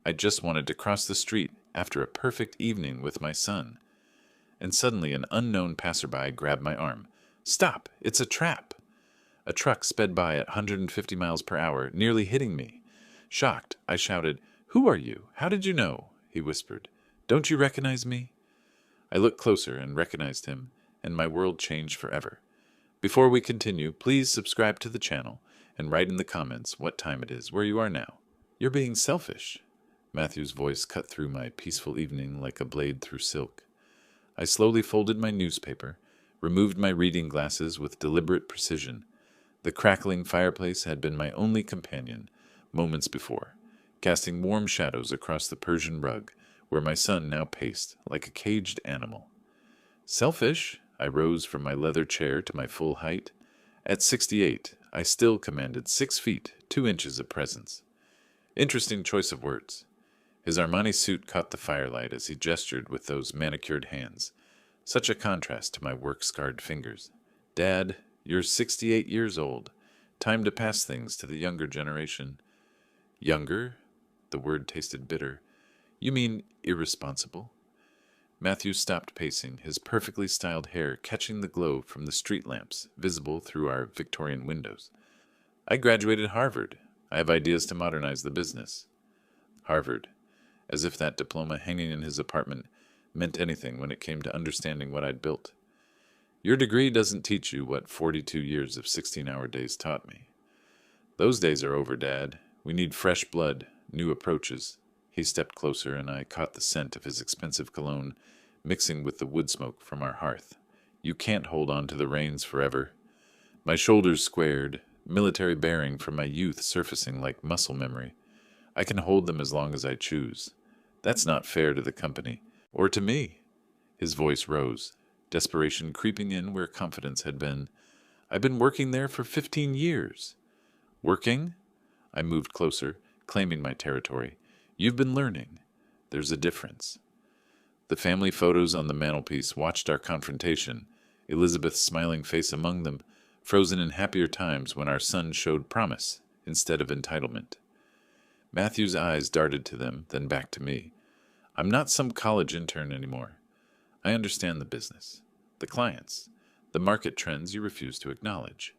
I just wanted to cross the street after a perfect evening with my son. And suddenly an unknown passerby grabbed my arm. "Stop! It's a trap!" A truck sped by at 150 miles per hour, nearly hitting me. Shocked, I shouted, "Who are you? How did you know?" He whispered, "Don't you recognize me?" I looked closer and recognized him, and my world changed forever. Before we continue, please subscribe to the channel and write in the comments what time it is where you are now. "You're being selfish." Matthew's voice cut through my peaceful evening like a blade through silk. I slowly folded my newspaper, removed my reading glasses with deliberate precision. The crackling fireplace had been my only companion moments before, casting warm shadows across the Persian rug, where my son now paced like a caged animal. Selfish? I rose from my leather chair to my full height. At 68, I still commanded 6 feet, 2 inches of presence. Interesting choice of words. His Armani suit caught the firelight as he gestured with those manicured hands. Such a contrast to my work-scarred fingers. "Dad, you're 68 years old. Time to pass things to the younger generation." "Younger?" The word tasted bitter. "You mean irresponsible?" Matthew stopped pacing, his perfectly styled hair catching the glow from the street lamps visible through our Victorian windows. "I graduated Harvard. I have ideas to modernize the business." Harvard. As if that diploma hanging in his apartment meant anything when it came to understanding what I'd built. "Your degree doesn't teach you what 42 years of 16-hour days taught me." "Those days are over, Dad. We need fresh blood, new approaches." He stepped closer, and I caught the scent of his expensive cologne mixing with the wood smoke from our hearth. "You can't hold on to the reins forever." My shoulders squared, military bearing from my youth surfacing like muscle memory. "I can hold them as long as I choose. That's not fair to the company, or to me." His voice rose, desperation creeping in where confidence had been. "I've been working there for 15 years. "Working?" I moved closer, claiming my territory. "You've been learning. There's a difference." The family photos on the mantelpiece watched our confrontation, Elizabeth's smiling face among them, frozen in happier times when our son showed promise instead of entitlement. Matthew's eyes darted to them, then back to me. "I'm not some college intern anymore. I understand the business, the clients, the market trends you refuse to acknowledge."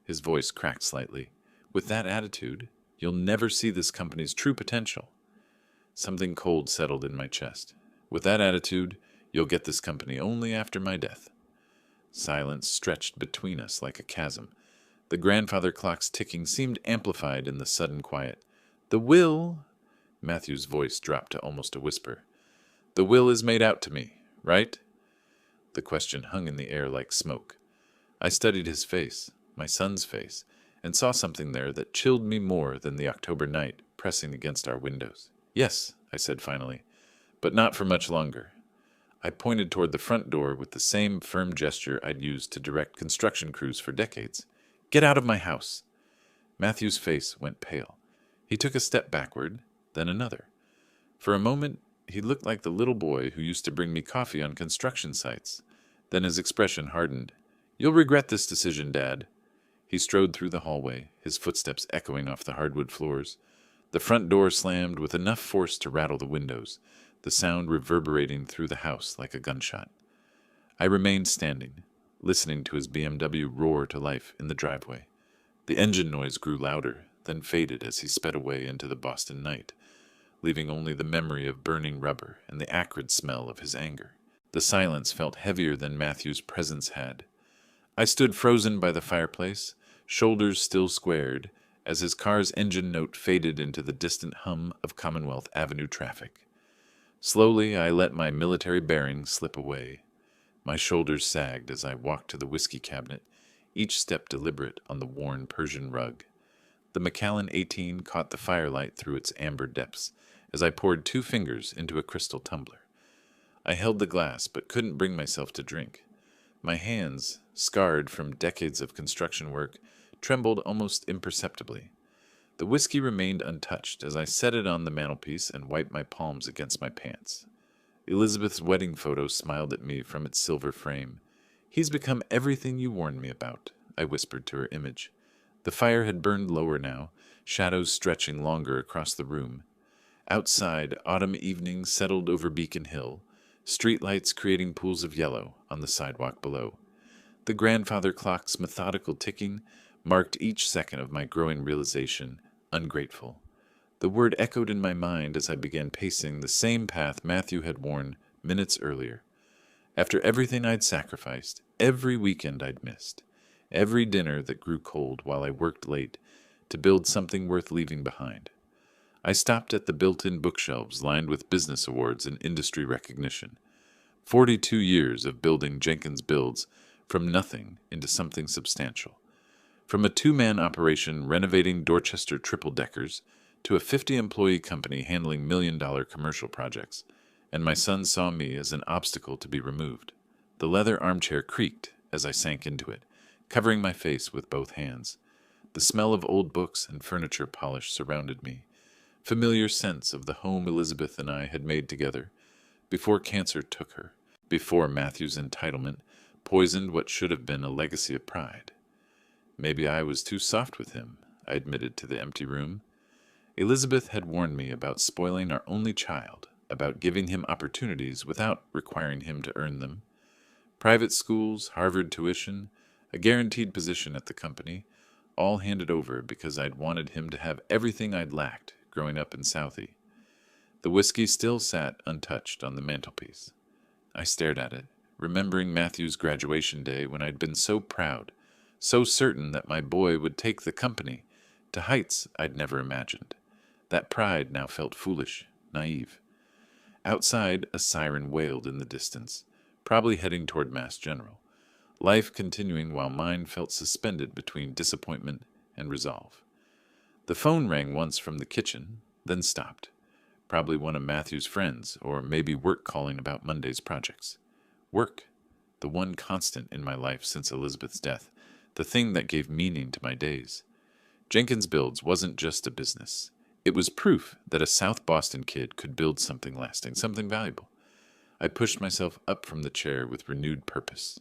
His voice cracked slightly. "With that attitude, you'll never see this company's true potential." Something cold settled in my chest. "With that attitude, you'll get this company only after my death." Silence stretched between us like a chasm. The grandfather clock's ticking seemed amplified in the sudden quiet. "The will—" Matthew's voice dropped to almost a whisper. "The will is made out to me, right?" The question hung in the air like smoke. I studied his face, my son's face, and saw something there that chilled me more than the October night pressing against our windows. "Yes," I said finally, "but not for much longer." I pointed toward the front door with the same firm gesture I'd used to direct construction crews for decades. "Get out of my house." Matthew's face went pale. He took a step backward, then another. For a moment, he looked like the little boy who used to bring me coffee on construction sites. Then his expression hardened. "You'll regret this decision, Dad." He strode through the hallway, his footsteps echoing off the hardwood floors. The front door slammed with enough force to rattle the windows, the sound reverberating through the house like a gunshot. I remained standing, listening to his BMW roar to life in the driveway. The engine noise grew louder, then faded as he sped away into the Boston night, leaving only the memory of burning rubber and the acrid smell of his anger. The silence felt heavier than Matthew's presence had. I stood frozen by the fireplace, shoulders still squared, as his car's engine note faded into the distant hum of Commonwealth Avenue traffic. Slowly, I let my military bearings slip away. My shoulders sagged as I walked to the whiskey cabinet, each step deliberate on the worn Persian rug. The Macallan 18 caught the firelight through its amber depths as I poured 2 fingers into a crystal tumbler. I held the glass but couldn't bring myself to drink. My hands, scarred from decades of construction work, trembled almost imperceptibly. The whiskey remained untouched as I set it on the mantelpiece and wiped my palms against my pants. Elizabeth's wedding photo smiled at me from its silver frame. "He's become everything you warned me about," I whispered to her image. The fire had burned lower now, shadows stretching longer across the room. Outside, autumn evenings settled over Beacon Hill, streetlights creating pools of yellow on the sidewalk below. The grandfather clock's methodical ticking marked each second of my growing realization, ungrateful. The word echoed in my mind as I began pacing the same path Matthew had worn minutes earlier. After everything I'd sacrificed, every weekend I'd missed, every dinner that grew cold while I worked late to build something worth leaving behind, I stopped at the built-in bookshelves lined with business awards and industry recognition. 42 years of building Jenkins Builds from nothing into something substantial. From a two-man operation renovating Dorchester triple-deckers to a 50-employee company handling million-dollar commercial projects, and my son saw me as an obstacle to be removed. The leather armchair creaked as I sank into it, covering my face with both hands. The smell of old books and furniture polish surrounded me, familiar sense of the home Elizabeth and I had made together, before cancer took her, before Matthew's entitlement poisoned what should have been a legacy of pride. Maybe I was too soft with him, I admitted to the empty room. Elizabeth had warned me about spoiling our only child, about giving him opportunities without requiring him to earn them. Private schools, Harvard tuition, a guaranteed position at the company, all handed over because I'd wanted him to have everything I'd lacked growing up in Southie. The whiskey still sat untouched on the mantelpiece. I stared at it, remembering Matthew's graduation day when I'd been so proud, so certain that my boy would take the company to heights I'd never imagined. That pride now felt foolish, naive. Outside, a siren wailed in the distance, probably heading toward Mass General, life continuing while mine felt suspended between disappointment and resolve. The phone rang once from the kitchen, then stopped. Probably one of Matthew's friends, or maybe work calling about Monday's projects. Work, the one constant in my life since Elizabeth's death, the thing that gave meaning to my days. Jenkins Builds wasn't just a business. It was proof that a South Boston kid could build something lasting, something valuable. I pushed myself up from the chair with renewed purpose.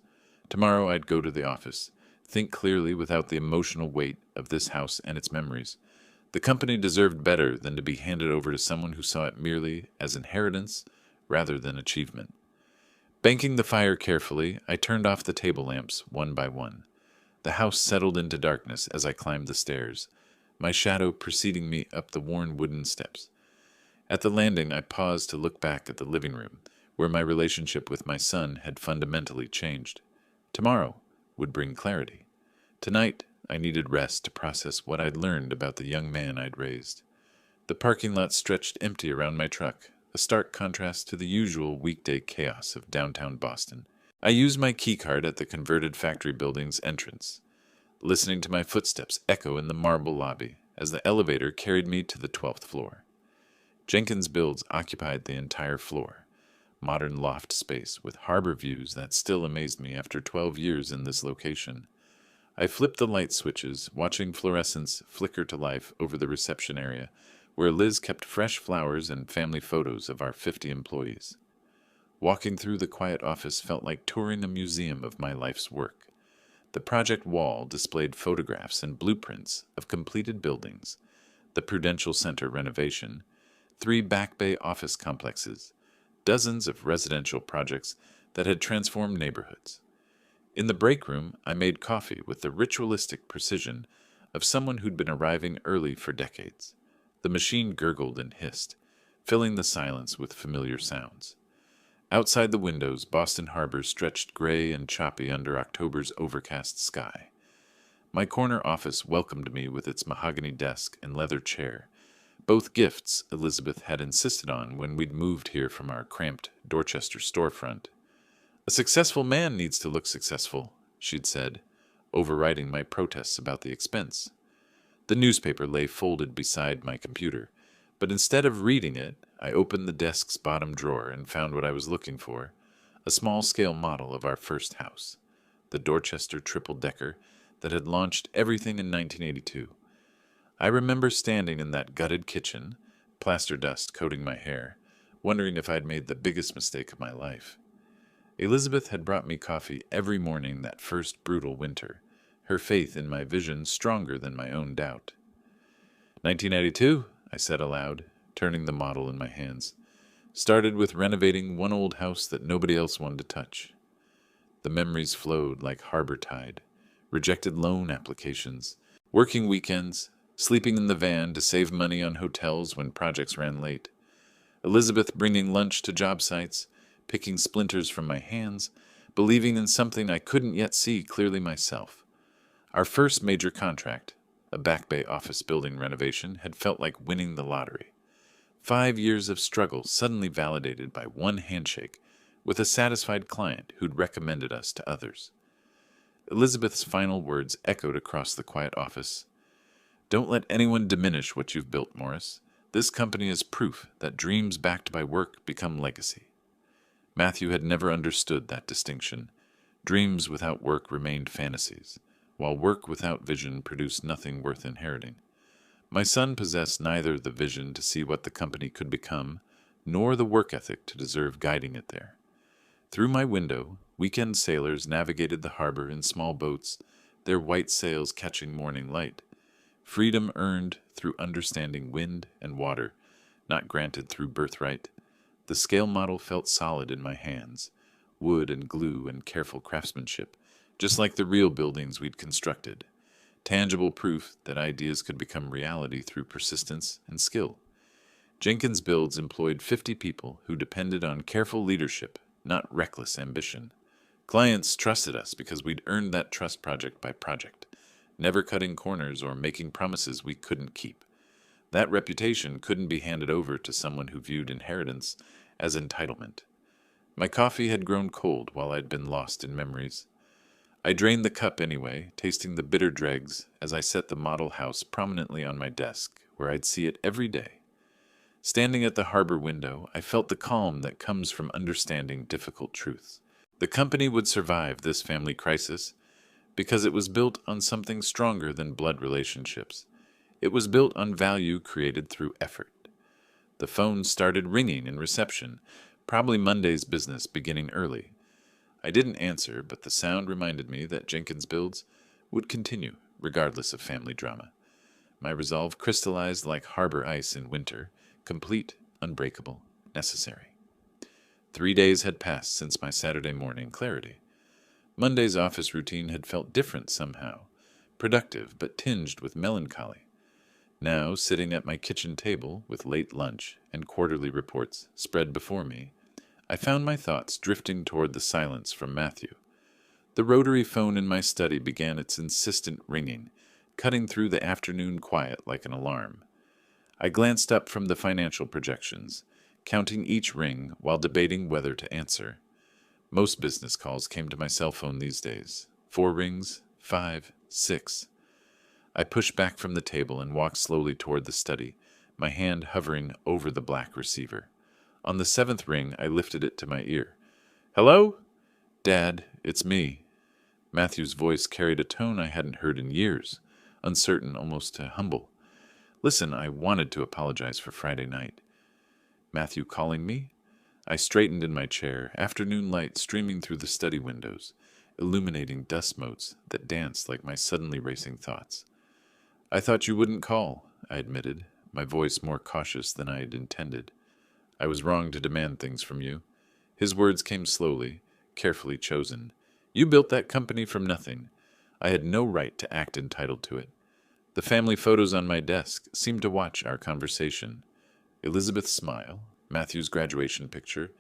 Tomorrow I'd go to the office, think clearly without the emotional weight of this house and its memories. The company deserved better than to be handed over to someone who saw it merely as inheritance rather than achievement. Banking the fire carefully, I turned off the table lamps one by one. The house settled into darkness as I climbed the stairs, my shadow preceding me up the worn wooden steps. At the landing, I paused to look back at the living room, where my relationship with my son had fundamentally changed. Tomorrow would bring clarity. Tonight, I needed rest to process what I'd learned about the young man I'd raised. The parking lot stretched empty around my truck, a stark contrast to the usual weekday chaos of downtown Boston. I used my keycard at the converted factory building's entrance, listening to my footsteps echo in the marble lobby as the elevator carried me to the 12th floor. Jenkins Builds occupied the entire floor, modern loft space with harbor views that still amazed me after 12 years in this location. I flipped the light switches, watching fluorescence flicker to life over the reception area, where Liz kept fresh flowers and family photos of our 50 employees. Walking through the quiet office felt like touring a museum of my life's work. The project wall displayed photographs and blueprints of completed buildings, the Prudential Center renovation, 3 Back Bay office complexes, dozens of residential projects that had transformed neighborhoods. In the break room, I made coffee with the ritualistic precision of someone who'd been arriving early for decades. The machine gurgled and hissed, filling the silence with familiar sounds. Outside the windows, Boston Harbor stretched gray and choppy under October's overcast sky. My corner office welcomed me with its mahogany desk and leather chair, both gifts Elizabeth had insisted on when we'd moved here from our cramped Dorchester storefront. "A successful man needs to look successful," she'd said, overriding my protests about the expense. The newspaper lay folded beside my computer, but instead of reading it, I opened the desk's bottom drawer and found what I was looking for, a small-scale model of our first house, the Dorchester triple-decker that had launched everything in 1982. I remember standing in that gutted kitchen, plaster dust coating my hair, wondering if I'd made the biggest mistake of my life. Elizabeth had brought me coffee every morning that first brutal winter, her faith in my vision stronger than my own doubt. 1992, I said aloud, turning the model in my hands. Started with renovating one old house that nobody else wanted to touch. The memories flowed like harbor tide, rejected loan applications, working weekends, sleeping in the van to save money on hotels when projects ran late. Elizabeth bringing lunch to job sites, picking splinters from my hands, believing in something I couldn't yet see clearly myself. Our first major contract, a Back Bay office building renovation, had felt like winning the lottery. 5 years of struggle suddenly validated by one handshake with a satisfied client who'd recommended us to others. Elizabeth's final words echoed across the quiet office. "Don't let anyone diminish what you've built, Morris. This company is proof that dreams backed by work become legacy." Matthew had never understood that distinction. Dreams without work remained fantasies, while work without vision produced nothing worth inheriting. My son possessed neither the vision to see what the company could become, nor the work ethic to deserve guiding it there. Through my window, weekend sailors navigated the harbor in small boats, their white sails catching morning light. Freedom earned through understanding wind and water, not granted through birthright. The scale model felt solid in my hands, wood and glue and careful craftsmanship, just like the real buildings we'd constructed. Tangible proof that ideas could become reality through persistence and skill. Jenkins Builds employed 50 people who depended on careful leadership, not reckless ambition. Clients trusted us because we'd earned that trust project by project, never cutting corners or making promises we couldn't keep. That reputation couldn't be handed over to someone who viewed inheritance as entitlement. My coffee had grown cold while I'd been lost in memories. I drained the cup anyway, tasting the bitter dregs as I set the model house prominently on my desk, where I'd see it every day. Standing at the harbor window, I felt the calm that comes from understanding difficult truths. The company would survive this family crisis because it was built on something stronger than blood relationships. It was built on value created through effort. The phone started ringing in reception, probably Monday's business beginning early. I didn't answer, but the sound reminded me that Jenkins Builds would continue, regardless of family drama. My resolve crystallized like harbor ice in winter, complete, unbreakable, necessary. 3 days had passed since my Saturday morning clarity. Monday's office routine had felt different somehow, productive but tinged with melancholy. Now, sitting at my kitchen table with late lunch and quarterly reports spread before me, I found my thoughts drifting toward the silence from Matthew. The rotary phone in my study began its insistent ringing, cutting through the afternoon quiet like an alarm. I glanced up from the financial projections, counting each ring while debating whether to answer. Most business calls came to my cell phone these days. 4 rings, 5, 6. I pushed back from the table and walked slowly toward the study, my hand hovering over the black receiver. On the 7th ring, I lifted it to my ear. "Hello?" "Dad, it's me." Matthew's voice carried a tone I hadn't heard in years, uncertain, almost humble. "Listen, I wanted to apologize for Friday night." Matthew calling me? I straightened in my chair, afternoon light streaming through the study windows, illuminating dust motes that danced like my suddenly racing thoughts. "I thought you wouldn't call," I admitted, my voice more cautious than I had intended. "I was wrong to demand things from you." His words came slowly, carefully chosen. "You built that company from nothing. I had no right to act entitled to it." The family photos on my desk seemed to watch our conversation. Elizabeth's smile, Matthew's graduation picture,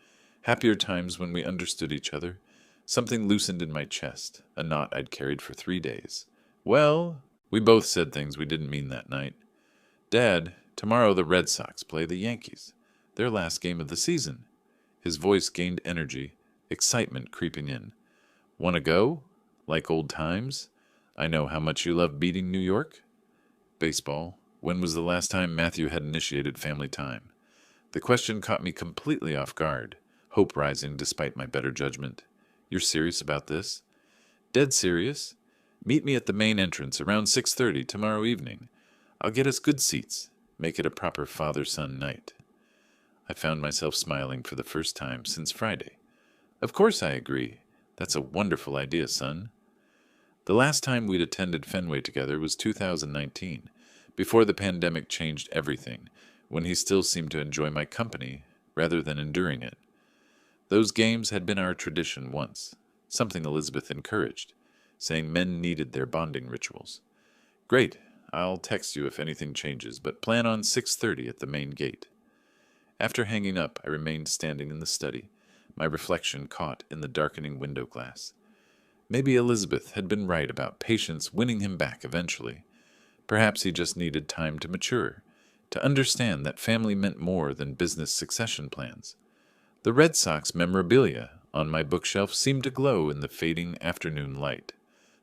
happier times when we understood each other. Something loosened in my chest, a knot I'd carried for 3 days. "Well," we both said things we didn't mean that night. "Dad, tomorrow the Red Sox play the Yankees. Their last game of the season." His voice gained energy, excitement creeping in. "Want to go? Like old times? I know how much you love beating New York." Baseball. When was the last time Matthew had initiated family time? The question caught me completely off guard, hope rising despite my better judgment. "You're serious about this?" "Dead serious. Meet me at the main entrance around 6:30 tomorrow evening. I'll get us good seats. Make it a proper father-son night." I found myself smiling for the first time since Friday. "Of course I agree. That's a wonderful idea, son." The last time we'd attended Fenway together was 2019, before the pandemic changed everything, when he still seemed to enjoy my company rather than enduring it. Those games had been our tradition once, something Elizabeth encouraged, saying men needed their bonding rituals. Great, I'll text you if anything changes, but plan on 6:30 at the main gate. After hanging up, I remained standing in the study, my reflection caught in the darkening window glass. Maybe Elizabeth had been right about patience winning him back eventually. Perhaps he just needed time to mature, to understand that family meant more than business succession plans. The Red Sox memorabilia on my bookshelf seemed to glow in the fading afternoon light.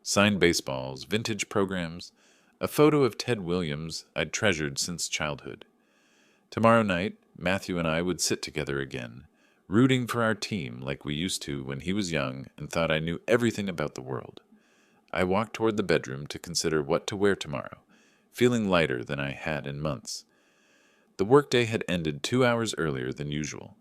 Signed baseballs, vintage programs, a photo of Ted Williams I'd treasured since childhood. Tomorrow night, Matthew and I would sit together again, rooting for our team like we used to when he was young and thought I knew everything about the world. I walked toward the bedroom to consider what to wear tomorrow, feeling lighter than I had in months. The workday had ended 2 hours earlier than usual.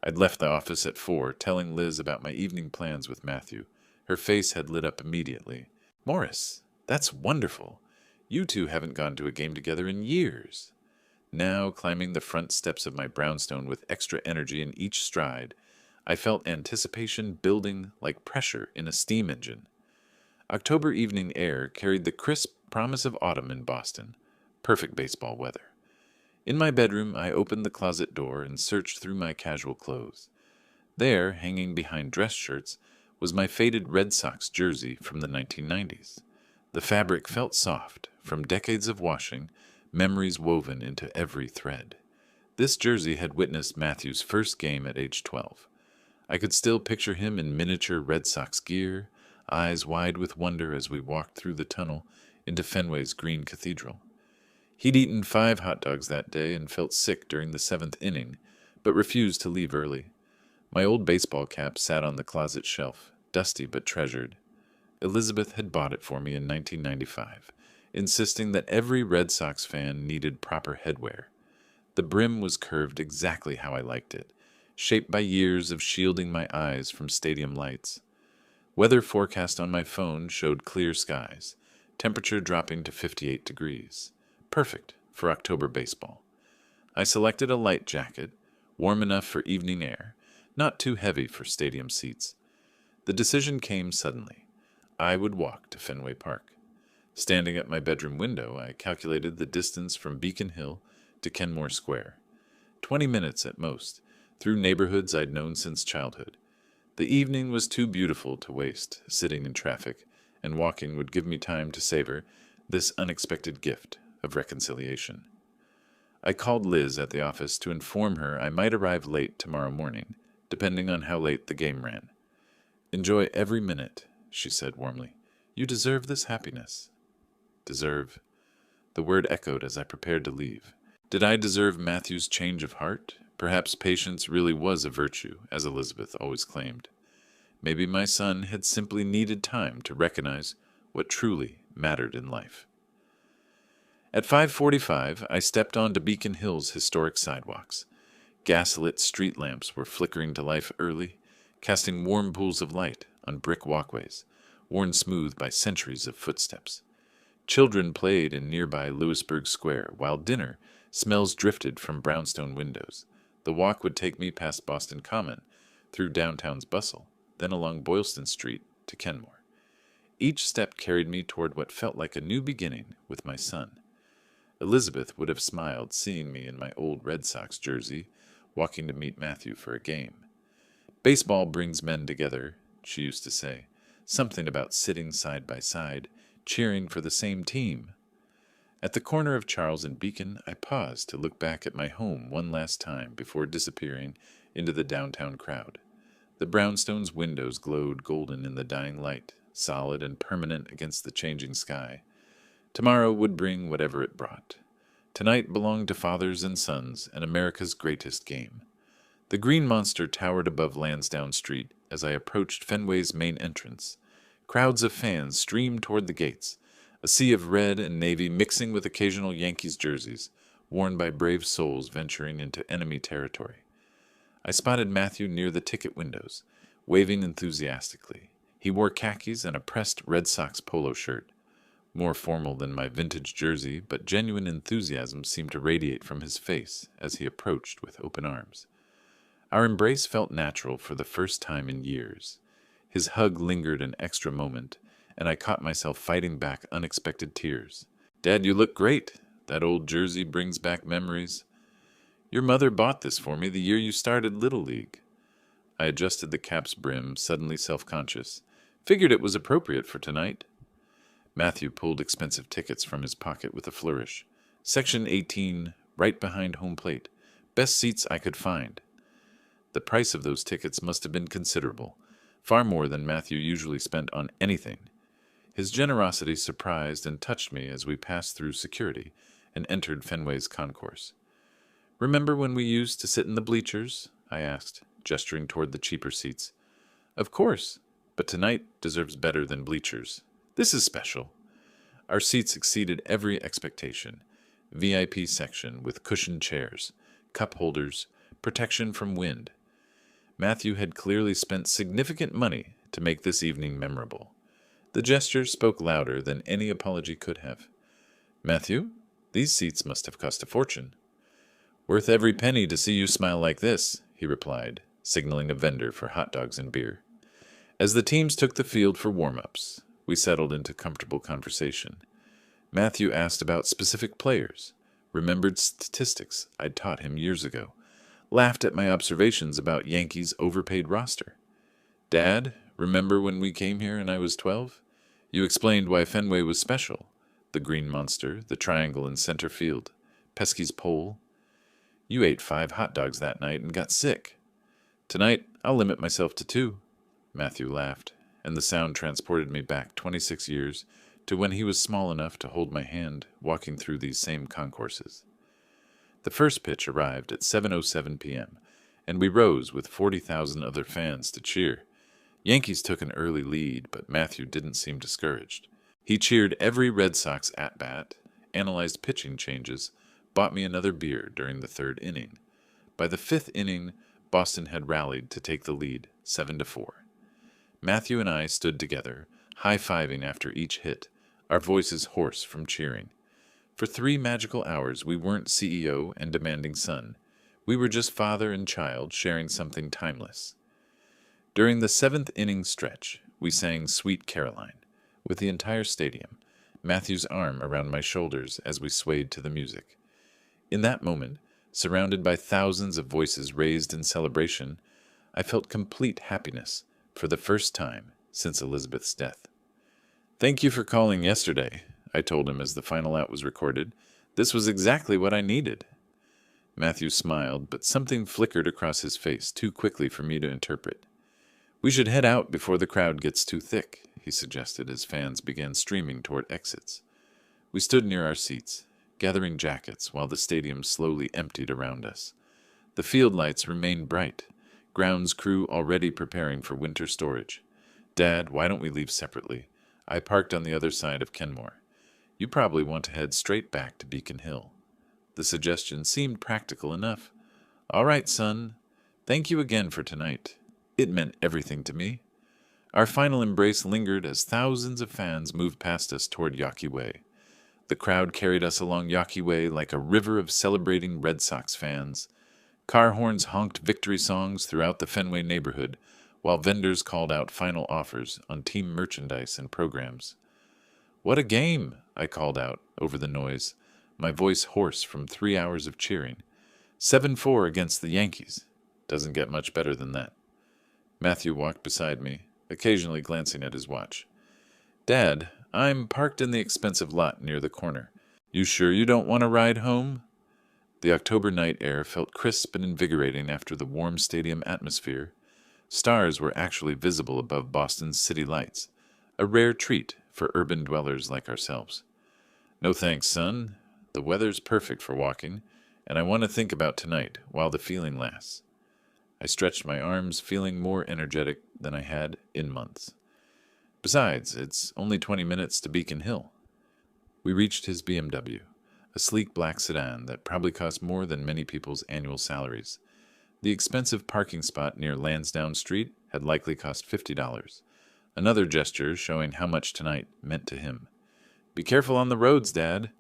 I'd left the office at 4, telling Liz about my evening plans with Matthew. Her face had lit up immediately. "Morris, that's wonderful. You two haven't gone to a game together in years." Now, climbing the front steps of my brownstone with extra energy in each stride, I felt anticipation building like pressure in a steam engine. October evening air carried the crisp promise of autumn in Boston. Perfect baseball weather. In my bedroom, I opened the closet door and searched through my casual clothes. There, hanging behind dress shirts, was my faded Red Sox jersey from the 1990s. The fabric felt soft, from decades of washing, memories woven into every thread. This jersey had witnessed Matthew's first game at age 12. I could still picture him in miniature Red Sox gear, eyes wide with wonder as we walked through the tunnel into Fenway's green cathedral. He'd eaten 5 hot dogs that day and felt sick during the 7th inning, but refused to leave early. My old baseball cap sat on the closet shelf, dusty but treasured. Elizabeth had bought it for me in 1995, insisting that every Red Sox fan needed proper headwear. The brim was curved exactly how I liked it, shaped by years of shielding my eyes from stadium lights. Weather forecast on my phone showed clear skies, temperature dropping to 58 degrees. Perfect for October baseball. I selected a light jacket, warm enough for evening air, not too heavy for stadium seats. The decision came suddenly. I would walk to Fenway Park. Standing at my bedroom window, I calculated the distance from Beacon Hill to Kenmore Square. 20 minutes at most, through neighborhoods I'd known since childhood. The evening was too beautiful to waste sitting in traffic, and walking would give me time to savor this unexpected gift of reconciliation. I called Liz at the office to inform her I might arrive late tomorrow morning, depending on how late the game ran. "Enjoy every minute," she said warmly. "You deserve this happiness." Deserve. The word echoed as I prepared to leave. Did I deserve Matthew's change of heart? Perhaps patience really was a virtue, as Elizabeth always claimed. Maybe my son had simply needed time to recognize what truly mattered in life. At 5:45, I stepped onto Beacon Hill's historic sidewalks. Gaslit street lamps were flickering to life early, casting warm pools of light on brick walkways, worn smooth by centuries of footsteps. Children played in nearby Lewisburg Square, while dinner smells drifted from brownstone windows. The walk would take me past Boston Common, through downtown's bustle, then along Boylston Street to Kenmore. Each step carried me toward what felt like a new beginning with my son. Elizabeth would have smiled seeing me in my old Red Sox jersey, walking to meet Matthew for a game. "Baseball brings men together," she used to say. Something about sitting side by side, cheering for the same team. At the corner of Charles and Beacon, I paused to look back at my home one last time before disappearing into the downtown crowd. The brownstone's windows glowed golden in the dying light, solid and permanent against the changing sky. Tomorrow would bring whatever it brought. Tonight belonged to fathers and sons and America's greatest game. The green monster towered above Lansdowne Street as I approached Fenway's main entrance. Crowds of fans streamed toward the gates, a sea of red and navy mixing with occasional Yankees jerseys, worn by brave souls venturing into enemy territory. I spotted Matthew near the ticket windows, waving enthusiastically. He wore khakis and a pressed Red Sox polo shirt. more formal than my vintage jersey, but genuine enthusiasm seemed to radiate from his face as he approached with open arms. Our embrace felt natural for the first time in years. His hug lingered an extra moment, and I caught myself fighting back unexpected tears. "Dad, you look great. That old jersey brings back memories. Your mother bought this for me the year you started Little League." I adjusted the cap's brim, suddenly self-conscious. "Figured it was appropriate for tonight." Matthew pulled expensive tickets from his pocket with a flourish. "Section 18, right behind home plate. Best seats I could find." The price of those tickets must have been considerable, far more than Matthew usually spent on anything. His generosity surprised and touched me as we passed through security and entered Fenway's concourse. "Remember when we used to sit in the bleachers?" I asked, gesturing toward the cheaper seats. "Of course, but tonight deserves better than bleachers. This is special." Our seats exceeded every expectation. VIP section with cushioned chairs, cup holders, protection from wind. Matthew had clearly spent significant money to make this evening memorable. The gesture spoke louder than any apology could have. "Matthew, these seats must have cost a fortune." "Worth every penny to see you smile like this," he replied, signaling a vendor for hot dogs and beer. As the teams took the field for warm-ups, we settled into comfortable conversation. Matthew asked about specific players, remembered statistics I'd taught him years ago, laughed at my observations about Yankees' overpaid roster. "Dad, remember when we came here and I was 12? You explained why Fenway was special. The green monster, the triangle in center field, Pesky's pole. You ate 5 hot dogs that night and got sick. Tonight, I'll limit myself to 2. Matthew laughed, and the sound transported me back 26 years to when he was small enough to hold my hand walking through these same concourses. The first pitch arrived at 7:07 p.m., and we rose with 40,000 other fans to cheer. Yankees took an early lead, but Matthew didn't seem discouraged. He cheered every Red Sox at-bat, analyzed pitching changes, bought me another beer during the 3rd inning. By the 5th inning, Boston had rallied to take the lead, 7-4. Matthew and I stood together, high-fiving after each hit, our voices hoarse from cheering. For 3 magical hours, we weren't CEO and demanding son. We were just father and child sharing something timeless. During the 7th inning stretch, we sang Sweet Caroline, with the entire stadium, Matthew's arm around my shoulders as we swayed to the music. In that moment, surrounded by thousands of voices raised in celebration, I felt complete happiness for the first time since Elizabeth's death. "Thank you for calling yesterday," I told him as the final out was recorded. "This was exactly what I needed." Matthew smiled, but something flickered across his face too quickly for me to interpret. "We should head out before the crowd gets too thick," he suggested as fans began streaming toward exits. We stood near our seats, gathering jackets while the stadium slowly emptied around us. The field lights remained bright, grounds crew already preparing for winter storage. "Dad, why don't we leave separately? I parked on the other side of Kenmore. You probably want to head straight back to Beacon Hill." The suggestion seemed practical enough. "All right, son. Thank you again for tonight. It meant everything to me." Our final embrace lingered as thousands of fans moved past us toward Yawkey Way. The crowd carried us along Yawkey Way like a river of celebrating Red Sox fans. Car horns honked victory songs throughout the Fenway neighborhood, while vendors called out final offers on team merchandise and programs. "What a game!" I called out over the noise, my voice hoarse from 3 hours of cheering. 7-4 against the Yankees. Doesn't get much better than that. Matthew walked beside me, occasionally glancing at his watch. "Dad, I'm parked in the expensive lot near the corner. You sure you don't want to ride home?" The October night air felt crisp and invigorating after the warm stadium atmosphere. Stars were actually visible above Boston's city lights, a rare treat for urban dwellers like ourselves. "No thanks, son. The weather's perfect for walking, and I want to think about tonight while the feeling lasts." I stretched my arms, feeling more energetic than I had in months. Besides, it's only 20 minutes to Beacon Hill. We reached his BMW, a sleek black sedan that probably cost more than many people's annual salaries. The expensive parking spot near Lansdowne Street had likely cost $50, another gesture showing how much tonight meant to him. Be careful on the roads, Dad.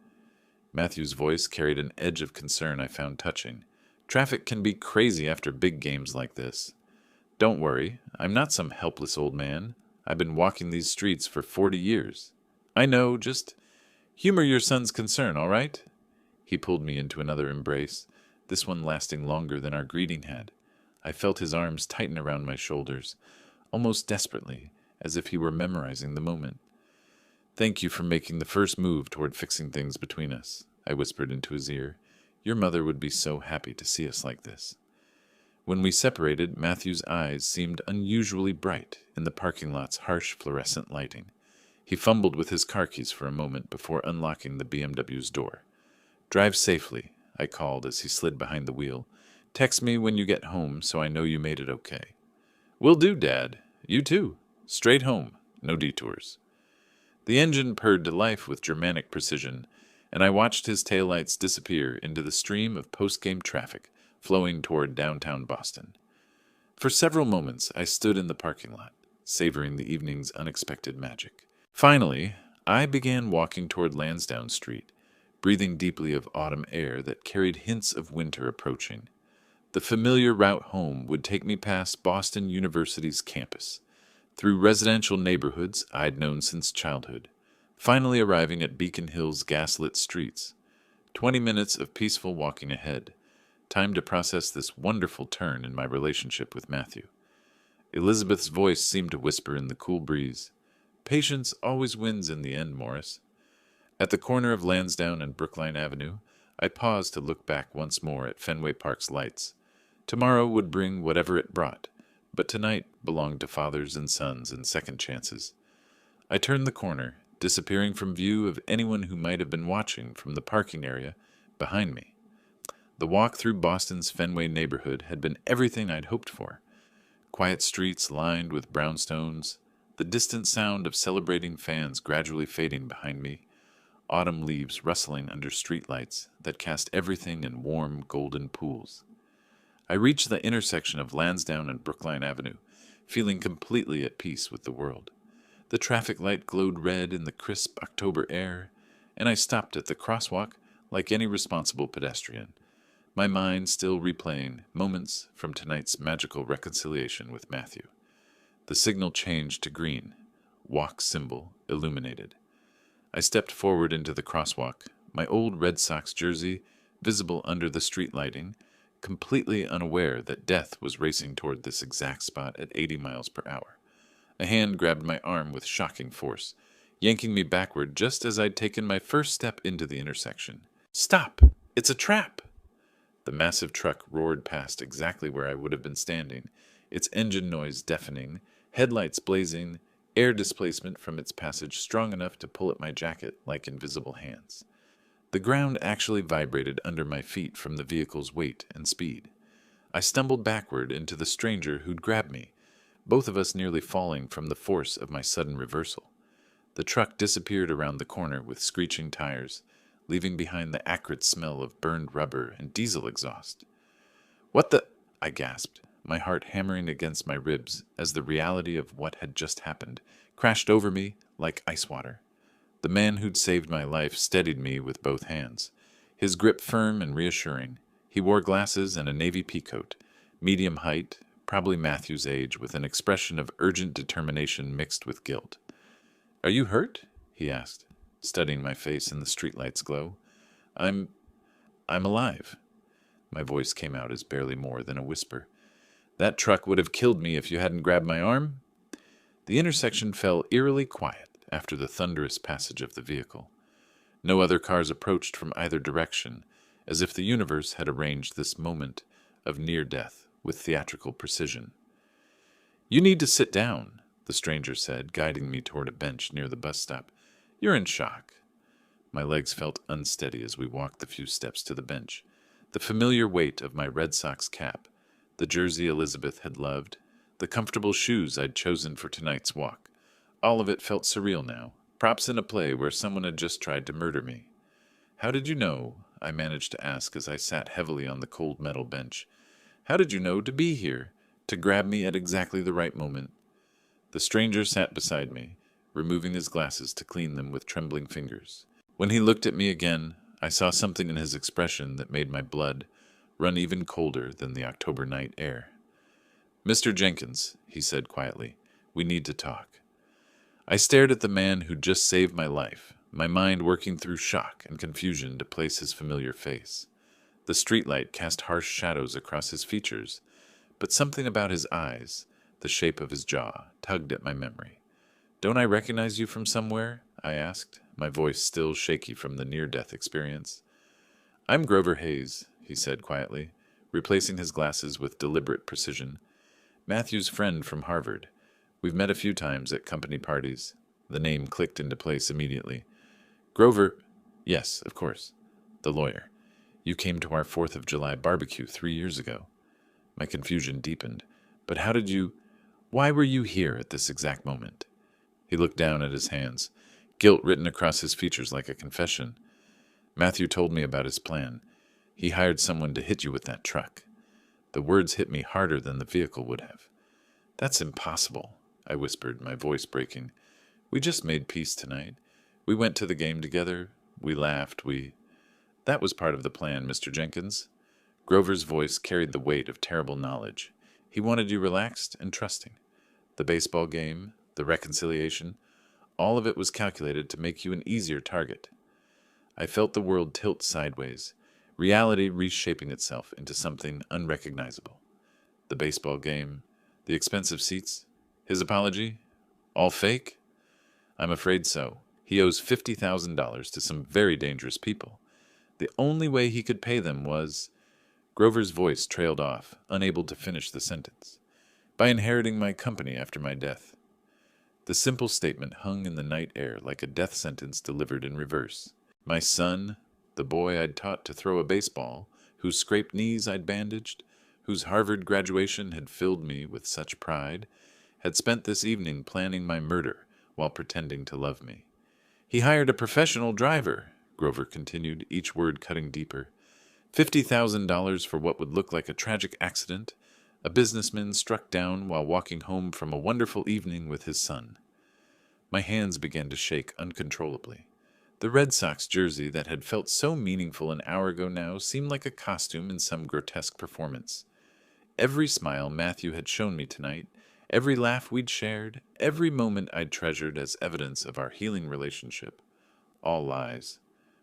Matthew's voice carried an edge of concern I found touching. Traffic can be crazy after big games like this. Don't worry, I'm not some helpless old man. I've been walking these streets for 40 years. I know, just humor your son's concern, all right? He pulled me into another embrace, this one lasting longer than our greeting had. I felt his arms tighten around my shoulders, almost desperately, as if he were memorizing the moment. Thank you for making the first move toward fixing things between us, I whispered into his ear. Your mother would be so happy to see us like this. When we separated, Matthew's eyes seemed unusually bright in the parking lot's harsh fluorescent lighting. He fumbled with his car keys for a moment before unlocking the BMW's door. Drive safely, I called as he slid behind the wheel. Text me when you get home so I know you made it okay. Will do, Dad. You too. Straight home. No detours. The engine purred to life with Germanic precision, and I watched his taillights disappear into the stream of post-game traffic flowing toward downtown Boston. For several moments, I stood in the parking lot, savoring the evening's unexpected magic. Finally, I began walking toward Lansdowne Street, breathing deeply of autumn air that carried hints of winter approaching. The familiar route home would take me past Boston University's campus, through residential neighborhoods I'd known since childhood, finally arriving at Beacon Hill's gaslit streets. 20 minutes of peaceful walking ahead. Time to process this wonderful turn in my relationship with Matthew. Elizabeth's voice seemed to whisper in the cool breeze. Patience always wins in the end, Morris. At the corner of Lansdowne and Brookline Avenue, I paused to look back once more at Fenway Park's lights. Tomorrow would bring whatever it brought, but tonight belonged to fathers and sons and second chances. I turned the corner, disappearing from view of anyone who might have been watching from the parking area behind me. The walk through Boston's Fenway neighborhood had been everything I'd hoped for. Quiet streets lined with brownstones, the distant sound of celebrating fans gradually fading behind me, autumn leaves rustling under streetlights that cast everything in warm, golden pools. I reached the intersection of Lansdowne and Brookline Avenue, feeling completely at peace with the world. The traffic light glowed red in the crisp October air, and I stopped at the crosswalk like any responsible pedestrian, my mind still replaying moments from tonight's magical reconciliation with Matthew. The signal changed to green, walk symbol illuminated. I stepped forward into the crosswalk, my old Red Sox jersey visible under the street lighting, completely unaware that death was racing toward this exact spot at 80 miles per hour. A hand grabbed my arm with shocking force, yanking me backward just as I'd taken my first step into the intersection. Stop! It's a trap! The massive truck roared past exactly where I would have been standing, its engine noise deafening, headlights blazing, air displacement from its passage strong enough to pull at my jacket like invisible hands. The ground actually vibrated under my feet from the vehicle's weight and speed. I stumbled backward into the stranger who'd grabbed me, both of us nearly falling from the force of my sudden reversal. The truck disappeared around the corner with screeching tires, leaving behind the acrid smell of burned rubber and diesel exhaust. What the? I gasped, my heart hammering against my ribs as the reality of what had just happened crashed over me like ice water. The man who'd saved my life steadied me with both hands, his grip firm and reassuring. He wore glasses and a navy peacoat, medium height, probably Matthew's age, with an expression of urgent determination mixed with guilt. Are you hurt? He asked, studying my face in the streetlight's glow. I'm alive. My voice came out as barely more than a whisper. That truck would have killed me if you hadn't grabbed my arm. The intersection fell eerily quiet after the thunderous passage of the vehicle. No other cars approached from either direction, as if the universe had arranged this moment of near death with theatrical precision. You need to sit down, the stranger said, guiding me toward a bench near the bus stop. You're in shock. My legs felt unsteady as we walked the few steps to the bench. The familiar weight of my Red Sox cap, the jersey Elizabeth had loved, the comfortable shoes I'd chosen for tonight's walk. All of it felt surreal now, props in a play where someone had just tried to murder me. How did you know? I managed to ask as I sat heavily on the cold metal bench. How did you know to be here, to grab me at exactly the right moment? The stranger sat beside me, removing his glasses to clean them with trembling fingers. When he looked at me again, I saw something in his expression that made my blood run even colder than the October night air. "Mr. Jenkins," he said quietly, "we need to talk." I stared at the man who'd just saved my life, my mind working through shock and confusion to place his familiar face. The streetlight cast harsh shadows across his features, but something about his eyes, the shape of his jaw, tugged at my memory. "Don't I recognize you from somewhere?" I asked, my voice still shaky from the near-death experience. "I'm Grover Hayes," he said quietly, replacing his glasses with deliberate precision. "Matthew's friend from Harvard. We've met a few times at company parties." The name clicked into place immediately. "Grover—" "Yes, of course." "The lawyer. You came to our 4th of July barbecue 3 years ago." My confusion deepened. "But how did you— Why were you here at this exact moment?" He looked down at his hands, guilt written across his features like a confession. "Matthew told me about his plan. He hired someone to hit you with that truck." The words hit me harder than the vehicle would have. "That's impossible," I whispered, my voice breaking. "We just made peace tonight. We went to the game together. We laughed. That was part of the plan, Mr. Jenkins." Grover's voice carried the weight of terrible knowledge. He wanted you relaxed and trusting. The baseball game, the reconciliation, all of it was calculated to make you an easier target. I felt the world tilt sideways, reality reshaping itself into something unrecognizable. The baseball game, the expensive seats, his apology, all fake? I'm afraid so. He owes $50,000 to some very dangerous people. The only way he could pay them was— Grover's voice trailed off, unable to finish the sentence. "By inheriting my company after my death." The simple statement hung in the night air like a death sentence delivered in reverse. My son, the boy I'd taught to throw a baseball, whose scraped knees I'd bandaged, whose Harvard graduation had filled me with such pride, had spent this evening planning my murder while pretending to love me. "He hired a professional driver," Grover continued, each word cutting deeper. $50,000 for what would look like a tragic accident, a businessman struck down while walking home from a wonderful evening with his son. My hands began to shake uncontrollably. The Red Sox jersey that had felt so meaningful an hour ago now seemed like a costume in some grotesque performance. Every smile Matthew had shown me tonight, every laugh we'd shared, every moment I'd treasured as evidence of our healing relationship, all lies.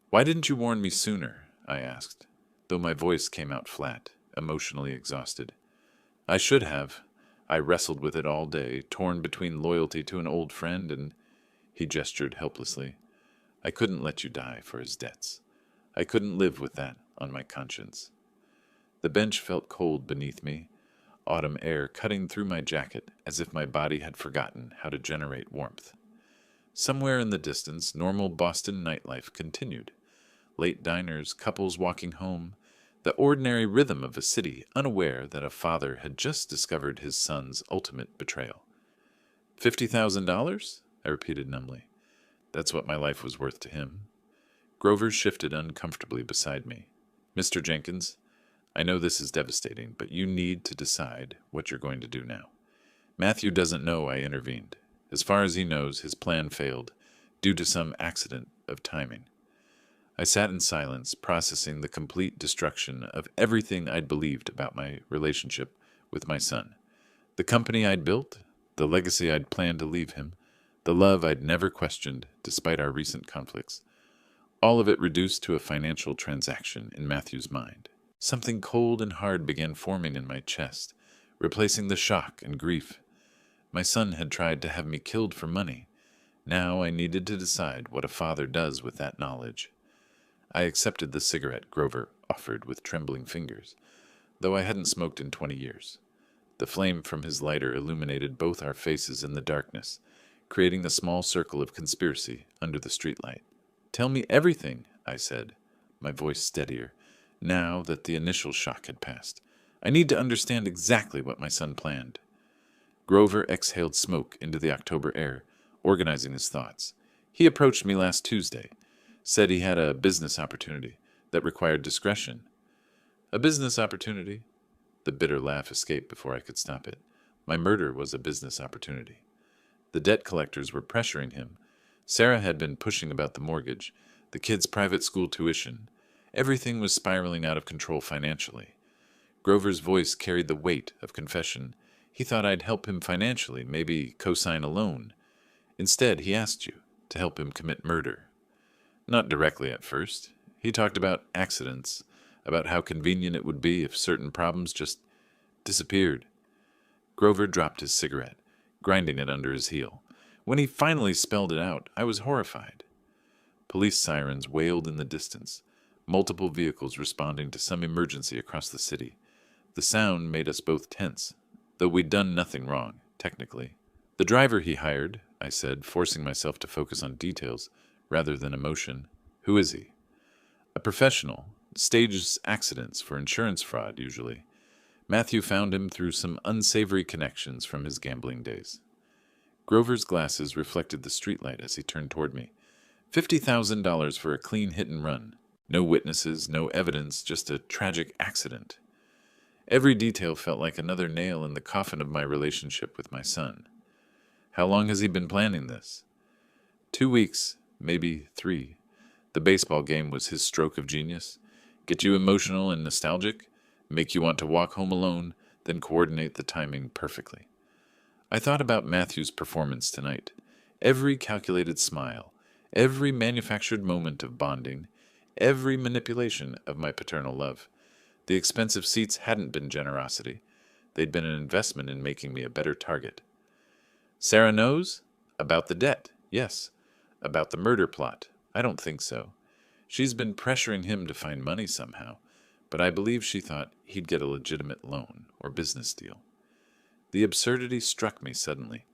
"Why didn't you warn me sooner?" I asked, though my voice came out flat, emotionally exhausted. "I should have. I wrestled with it all day, torn between loyalty to an old friend and—" He gestured helplessly. "I couldn't let you die for his debts. I couldn't live with that on my conscience." The bench felt cold beneath me, autumn air cutting through my jacket as if my body had forgotten how to generate warmth. Somewhere in the distance, normal Boston nightlife continued. Late diners, couples walking home, the ordinary rhythm of a city unaware that a father had just discovered his son's ultimate betrayal. $50,000? I repeated numbly. That's what my life was worth to him. Grover shifted uncomfortably beside me. "Mr. Jenkins, I know this is devastating, but you need to decide what you're going to do now. Matthew doesn't know I intervened. As far as he knows, his plan failed, due to some accident of timing." I sat in silence, processing the complete destruction of everything I'd believed about my relationship with my son. The company I'd built, the legacy I'd planned to leave him, the love I'd never questioned despite our recent conflicts. All of it reduced to a financial transaction in Matthew's mind. Something cold and hard began forming in my chest, replacing the shock and grief. My son had tried to have me killed for money. Now I needed to decide what a father does with that knowledge. I accepted the cigarette Grover offered with trembling fingers, though I hadn't smoked in 20 years. The flame from his lighter illuminated both our faces in the darkness, creating a small circle of conspiracy under the streetlight. "Tell me everything," I said, my voice steadier, now that the initial shock had passed. "I need to understand exactly what my son planned." Grover exhaled smoke into the October air, organizing his thoughts. "He approached me last Tuesday. Said he had a business opportunity that required discretion." "A business opportunity?" The bitter laugh escaped before I could stop it. "My murder was a business opportunity." The debt collectors were pressuring him. Sarah had been pushing about the mortgage, the kids' private school tuition. Everything was spiraling out of control financially. Grover's voice carried the weight of confession. He thought I'd help him financially, maybe co-sign a loan. Instead, he asked you to help him commit murder. Not directly at first. He talked about accidents, about how convenient it would be if certain problems just disappeared. Grover dropped his cigarette, grinding it under his heel. When he finally spelled it out, I was horrified. Police sirens wailed in the distance, multiple vehicles responding to some emergency across the city. The sound made us both tense, though we'd done nothing wrong, technically. The driver he hired, I said, forcing myself to focus on details rather than emotion. Who is he? A professional. Stages accidents for insurance fraud, usually. Matthew found him through some unsavory connections from his gambling days. Grover's glasses reflected the streetlight as he turned toward me. $50,000 for a clean hit and run. No witnesses, no evidence, just a tragic accident. Every detail felt like another nail in the coffin of my relationship with my son. How long has he been planning this? 2 weeks, maybe 3. The baseball game was his stroke of genius. Get you emotional and nostalgic, make you want to walk home alone, then coordinate the timing perfectly. I thought about Matthew's performance tonight. Every calculated smile, every manufactured moment of bonding, every manipulation of my paternal love. The expensive seats hadn't been generosity. They'd been an investment in making me a better target. Sarah knows? About the debt, yes. About the murder plot, I don't think so. She's been pressuring him to find money somehow, but I believe she thought he'd get a legitimate loan or business deal. The absurdity struck me suddenly.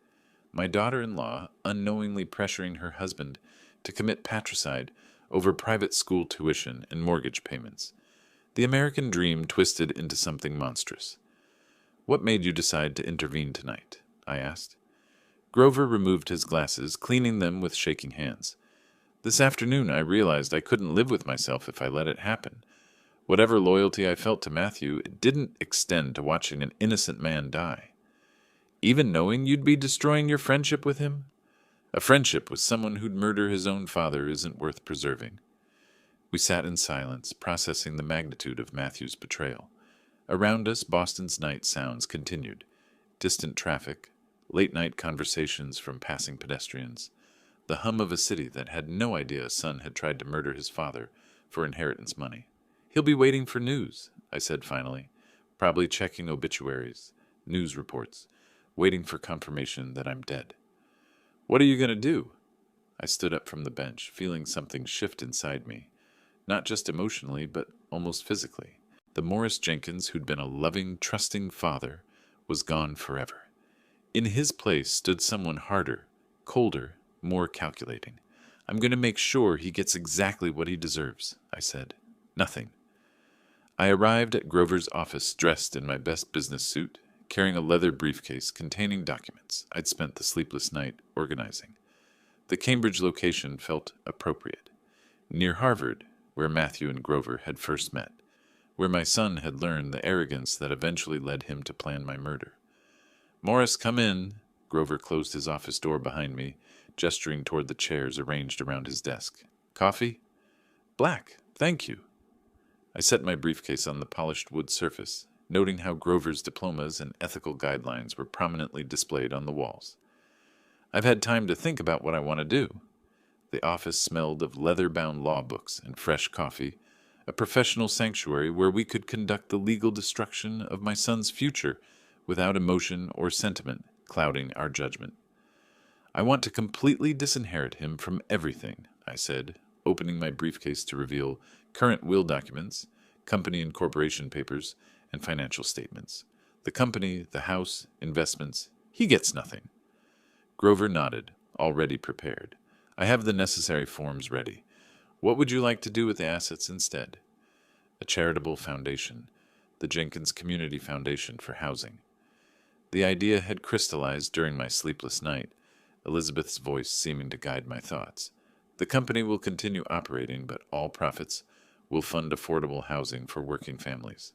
My daughter-in-law unknowingly pressuring her husband to commit patricide over private school tuition and mortgage payments. The American dream twisted into something monstrous. What made you decide to intervene tonight? I asked. Grover removed his glasses, cleaning them with shaking hands. This afternoon I realized I couldn't live with myself if I let it happen. Whatever loyalty I felt to Matthew, it didn't extend to watching an innocent man die. Even knowing you'd be destroying your friendship with him? A friendship with someone who'd murder his own father isn't worth preserving. We sat in silence, processing the magnitude of Matthew's betrayal. Around us, Boston's night sounds continued. Distant traffic, late-night conversations from passing pedestrians, the hum of a city that had no idea a son had tried to murder his father for inheritance money. He'll be waiting for news, I said finally, probably checking obituaries, news reports, waiting for confirmation that I'm dead. What are you going to do? I stood up from the bench, feeling something shift inside me, not just emotionally, but almost physically. The Morris Jenkins who'd been a loving, trusting father was gone forever. In his place stood someone harder, colder, more calculating. I'm going to make sure he gets exactly what he deserves, I said. Nothing. I arrived at Grover's office dressed in my best business suit, carrying a leather briefcase containing documents I'd spent the sleepless night organizing. The Cambridge location felt appropriate. Near Harvard, where Matthew and Grover had first met, where my son had learned the arrogance that eventually led him to plan my murder. Morris, come in. Grover closed his office door behind me, gesturing toward the chairs arranged around his desk. Coffee? Black, thank you. I set my briefcase on the polished wood surface, noting how Grover's diplomas and ethical guidelines were prominently displayed on the walls. I've had time to think about what I want to do. The office smelled of leather-bound law books and fresh coffee, a professional sanctuary where we could conduct the legal destruction of my son's future without emotion or sentiment clouding our judgment. I want to completely disinherit him from everything, I said, opening my briefcase to reveal current will documents, company and corporation papers, and financial statements. The company, the house, investments, he gets nothing. Grover nodded, already prepared. I have the necessary forms ready. What would you like to do with the assets instead? A charitable foundation, the Jenkins Community Foundation for Housing. The idea had crystallized during my sleepless night, Elizabeth's voice seeming to guide my thoughts. The company will continue operating, but all profits will fund affordable housing for working families.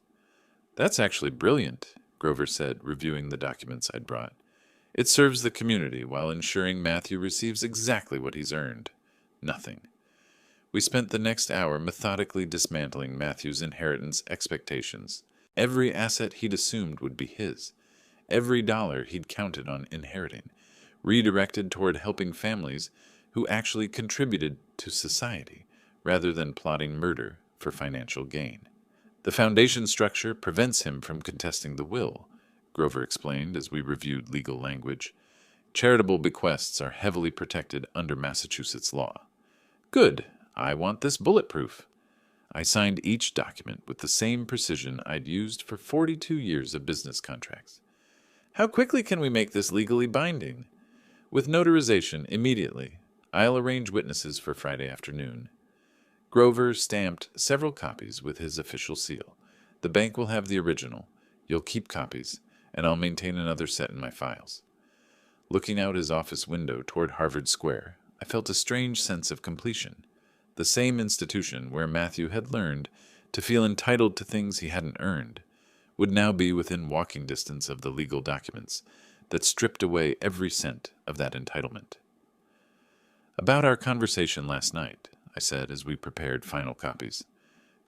That's actually brilliant, Grover said, reviewing the documents I'd brought. It serves the community while ensuring Matthew receives exactly what he's earned. Nothing. We spent the next hour methodically dismantling Matthew's inheritance expectations. Every asset he'd assumed would be his. Every dollar he'd counted on inheriting, redirected toward helping families who actually contributed to society, rather than plotting murder for financial gain. The foundation structure prevents him from contesting the will, Grover explained as we reviewed legal language. Charitable bequests are heavily protected under Massachusetts law. Good. I want this bulletproof. I signed each document with the same precision I'd used for 42 years of business contracts. How quickly can we make this legally binding? With notarization immediately. I'll arrange witnesses for Friday afternoon. Grover stamped several copies with his official seal. The bank will have the original. You'll keep copies, and I'll maintain another set in my files. Looking out his office window toward Harvard Square, I felt a strange sense of completion. The same institution where Matthew had learned to feel entitled to things he hadn't earned would now be within walking distance of the legal documents that stripped away every cent of that entitlement. About our conversation last night, I said as we prepared final copies.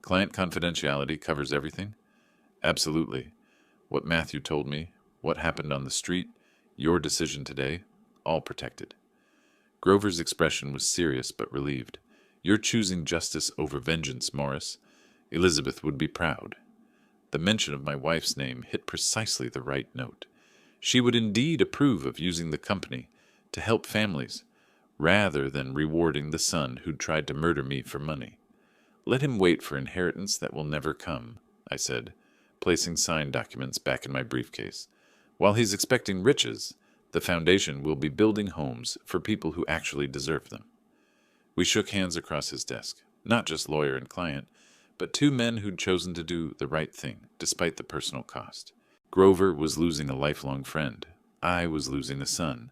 Client confidentiality covers everything? Absolutely. What Matthew told me, what happened on the street, your decision today, all protected. Grover's expression was serious but relieved. You're choosing justice over vengeance, Morris. Elizabeth would be proud. The mention of my wife's name hit precisely the right note. She would indeed approve of using the company to help families, rather than rewarding the son who'd tried to murder me for money. Let him wait for inheritance that will never come, I said, placing signed documents back in my briefcase. While he's expecting riches, the foundation will be building homes for people who actually deserve them. We shook hands across his desk, not just lawyer and client, but two men who'd chosen to do the right thing, despite the personal cost. Grover was losing a lifelong friend. I was losing a son.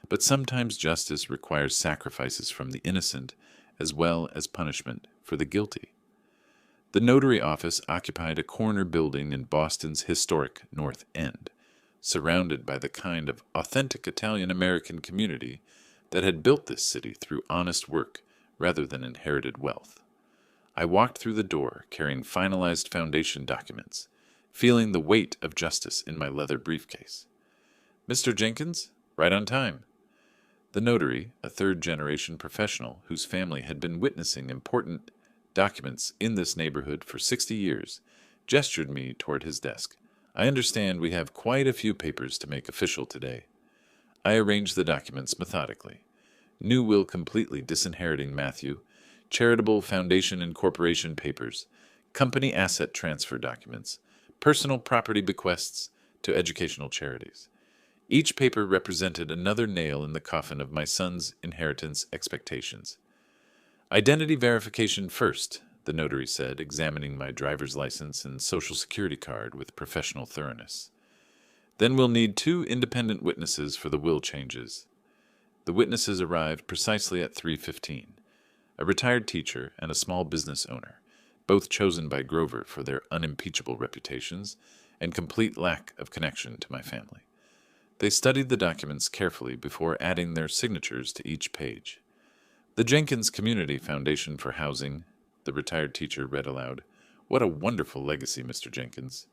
But sometimes justice requires sacrifices from the innocent, as well as punishment for the guilty. The notary office occupied a corner building in Boston's historic North End, surrounded by the kind of authentic Italian-American community that had built this city through honest work rather than inherited wealth. I walked through the door carrying finalized foundation documents, feeling the weight of justice in my leather briefcase. Mr. Jenkins, right on time. The notary, a third-generation professional whose family had been witnessing important documents in this neighborhood for 60 years, gestured me toward his desk. I understand we have quite a few papers to make official today. I arranged the documents methodically. New will completely disinheriting Matthew, charitable foundation incorporation papers, company asset transfer documents, personal property bequests to educational charities. Each paper represented another nail in the coffin of my son's inheritance expectations. Identity verification first, the notary said, examining my driver's license and social security card with professional thoroughness. Then we'll need 2 independent witnesses for the will changes. The witnesses arrived precisely at 3:15, a retired teacher and a small business owner, both chosen by Grover for their unimpeachable reputations and complete lack of connection to my family. They studied the documents carefully before adding their signatures to each page. The Jenkins Community Foundation for Housing, the retired teacher read aloud. What a wonderful legacy, Mr. Jenkins.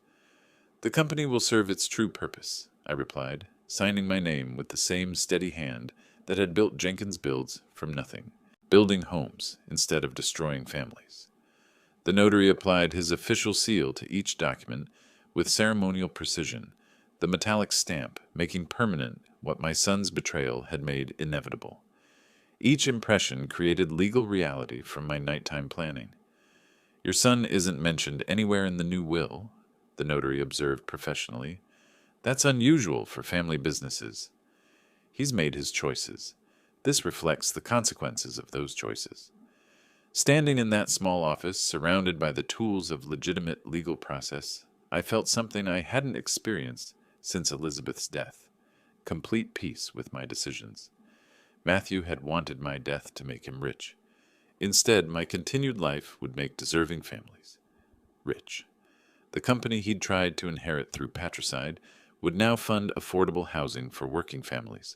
The company will serve its true purpose, I replied, signing my name with the same steady hand that had built Jenkins Builds from nothing, building homes instead of destroying families. The notary applied his official seal to each document with ceremonial precision, the metallic stamp making permanent what my son's betrayal had made inevitable. Each impression created legal reality from my nighttime planning. Your son isn't mentioned anywhere in the new will, the notary observed professionally. That's unusual for family businesses. He's made his choices. This reflects the consequences of those choices. Standing in that small office, surrounded by the tools of legitimate legal process, I felt something I hadn't experienced since Elizabeth's death, complete peace with my decisions. Matthew had wanted my death to make him rich. Instead, my continued life would make deserving families rich. The company he'd tried to inherit through patricide would now fund affordable housing for working families.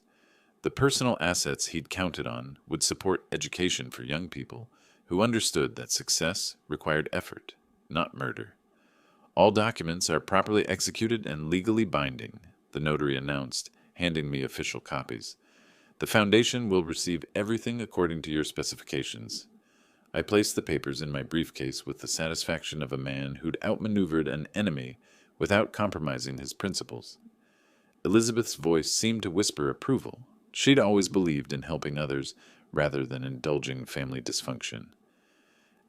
The personal assets he'd counted on would support education for young people who understood that success required effort, not murder. All documents are properly executed and legally binding, the notary announced, handing me official copies. The Foundation will receive everything according to your specifications. I placed the papers in my briefcase with the satisfaction of a man who'd outmaneuvered an enemy without compromising his principles. Elizabeth's voice seemed to whisper approval. She'd always believed in helping others rather than indulging family dysfunction.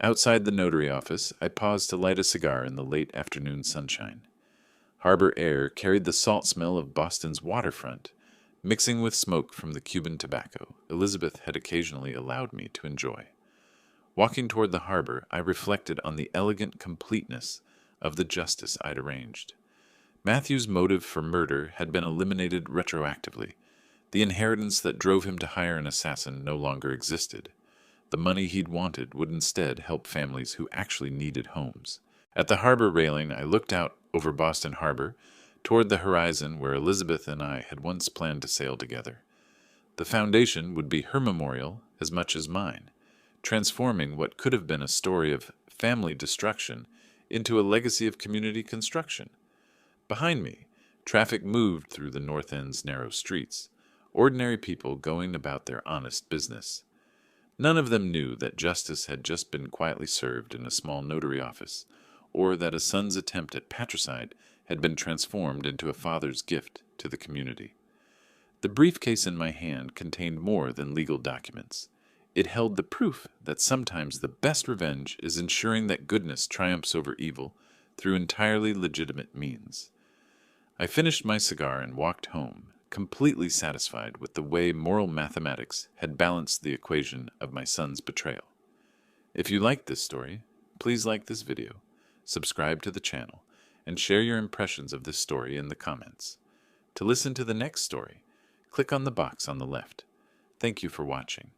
Outside the notary office, I paused to light a cigar in the late afternoon sunshine. Harbor air carried the salt smell of Boston's waterfront, mixing with smoke from the Cuban tobacco Elizabeth had occasionally allowed me to enjoy. Walking toward the harbor, I reflected on the elegant completeness of the justice I'd arranged. Matthew's motive for murder had been eliminated retroactively. The inheritance that drove him to hire an assassin no longer existed. The money he'd wanted would instead help families who actually needed homes. At the harbor railing, I looked out over Boston Harbor, toward the horizon where Elizabeth and I had once planned to sail together. The Foundation would be her memorial as much as mine, transforming what could have been a story of family destruction into a legacy of community construction. Behind me, traffic moved through the North End's narrow streets, ordinary people going about their honest business. None of them knew that justice had just been quietly served in a small notary office, or that a son's attempt at patricide had been transformed into a father's gift to the community. The briefcase in my hand contained more than legal documents. It held the proof that sometimes the best revenge is ensuring that goodness triumphs over evil through entirely legitimate means. I finished my cigar and walked home, completely satisfied with the way moral mathematics had balanced the equation of my son's betrayal. If you liked this story, please like this video, subscribe to the channel, and share your impressions of this story in the comments. To listen to the next story, click on the box on the left. Thank you for watching.